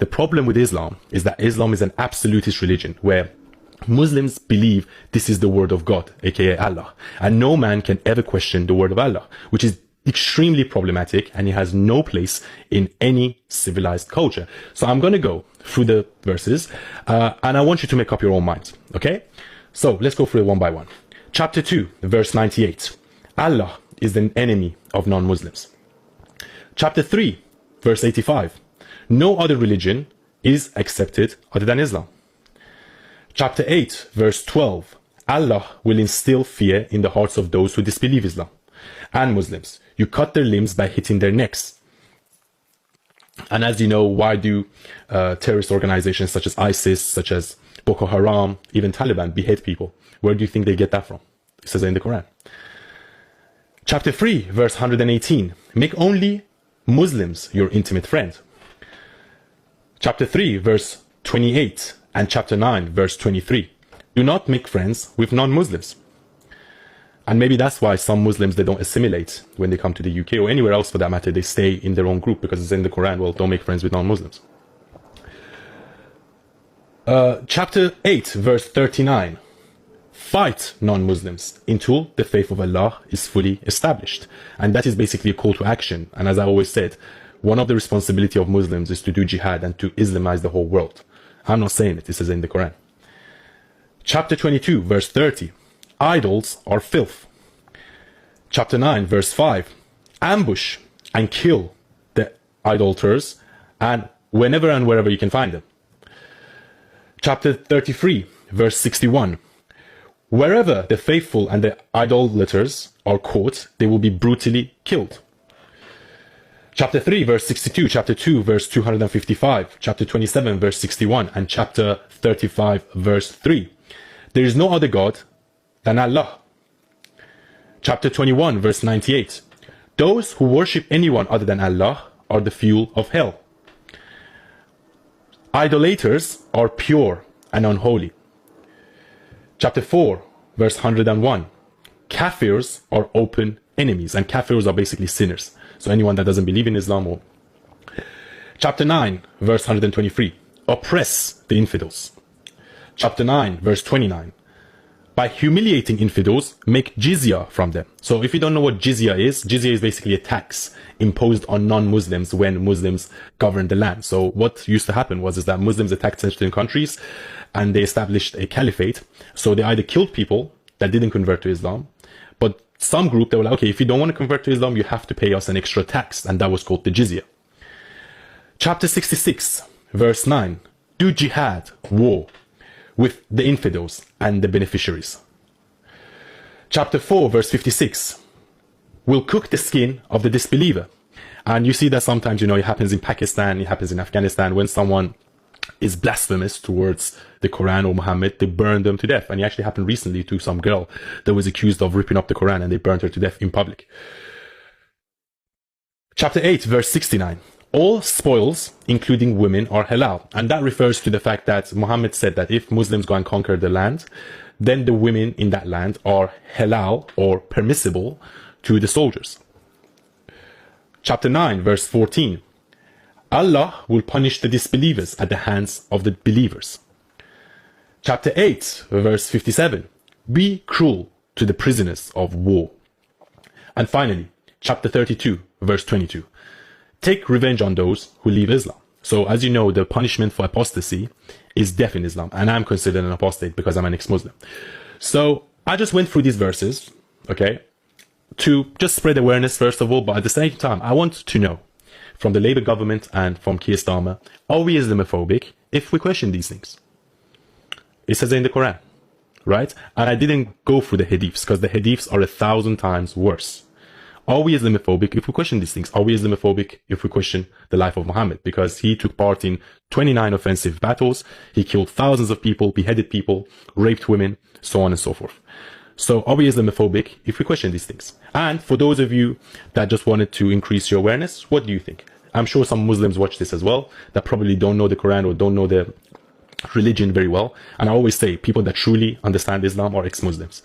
The problem with Islam is that Islam is an absolutist religion where Muslims believe this is the word of God, aka Allah, and no man can ever question the word of Allah, which is extremely problematic, and it has no place in any civilized culture. So I'm going to go through the verses and I want you to make up your own minds. Okay, so let's go through it one by one. Chapter 2 verse 98, Allah is the enemy of non-Muslims. Chapter 3 verse 85, no other religion is accepted other than Islam. Chapter 8 verse 12, Allah will instill fear in the hearts of those who disbelieve Islam and Muslims. You cut their limbs by hitting their necks. And as you know, why do terrorist organizations such as ISIS, such as Boko Haram, even Taliban behead people? Where do you think they get that from? It says in the Quran. Chapter 3 verse 118, make only Muslims your intimate friend. Chapter 3 verse 28 and chapter 9 verse 23, do not make friends with non-Muslims. And maybe that's why some Muslims, they don't assimilate when they come to the UK or anywhere else for that matter. They stay in their own group because it's in the Quran, well, don't make friends with non-Muslims. Chapter 8 verse 39, fight non-Muslims until the faith of Allah is fully established. And that is basically a call to action. And as I always said, one of the responsibility of Muslims is to do jihad and to Islamize the whole world. I'm not saying it, this is in the Quran. Chapter 22 verse 30, idols are filth. Chapter 9 verse 5, ambush and kill the idolaters and whenever and wherever you can find them. Chapter 33 verse 61, wherever the faithful and the idolaters are caught, they will be brutally killed. Chapter 3 verse 62, chapter 2 verse 255, chapter 27 verse 61, and chapter 35 verse 3, there is no other God than Allah. Chapter 21 verse 98, those who worship anyone other than Allah are the fuel of hell. Idolaters are pure and unholy. Chapter 4 verse 101, kafirs are open enemies, and kafirs are basically sinners, so anyone that doesn't believe in Islam. Or chapter 9 verse 123, oppress the infidels. Chapter 9 verse 29, by humiliating infidels, make jizya from them. So if you don't know what jizya is basically a tax imposed on non-Muslims when Muslims govern the land. So what used to happen was that Muslims attacked certain countries and they established a caliphate. So they either killed people that didn't convert to Islam, but some group, they were like, okay, if you don't want to convert to Islam, you have to pay us an extra tax, and that was called the jizya. Chapter 66 verse 9, do jihad, war, with the infidels and the beneficiaries. Chapter 4 verse 56, will cook the skin of the disbeliever. And you see that sometimes, you know, it happens in Pakistan, it happens in Afghanistan. When someone is blasphemous towards the Quran or Muhammad, they burn them to death. And it actually happened recently to some girl that was accused of ripping up the Quran, and they burned her to death in public. Chapter 8 verse 69, all spoils, including women, are halal. And that refers to the fact that Muhammad said that if Muslims go and conquer the land, then the women in that land are halal or permissible to the soldiers. Chapter 9 verse 14, Allah will punish the disbelievers at the hands of the believers. Chapter 8 verse 57, be cruel to the prisoners of war. And finally, chapter 32 verse 22, take revenge on those who leave Islam. So as you know, the punishment for apostasy is death in Islam, and I'm considered an apostate because I'm an ex-Muslim. So I just went through these verses, okay, to just spread awareness first of all, but at the same time, I want to know from the Labour government and from Keir Starmer, are we Islamophobic if we question these things? It says in the Quran, right? And I didn't go through the hadiths because the hadiths are 1,000 times worse. Are we Islamophobic if we question these things? Are we Islamophobic if we question the life of Muhammad? Because he took part in 29 offensive battles, he killed thousands of people, beheaded people, raped women, so on and so forth. So are we Islamophobic if we question these things? And for those of you that just wanted to increase your awareness, what do you think? I'm sure some Muslims watch this as well that probably don't know the Quran or don't know the religion very well. And I always say people that truly understand Islam are ex-Muslims.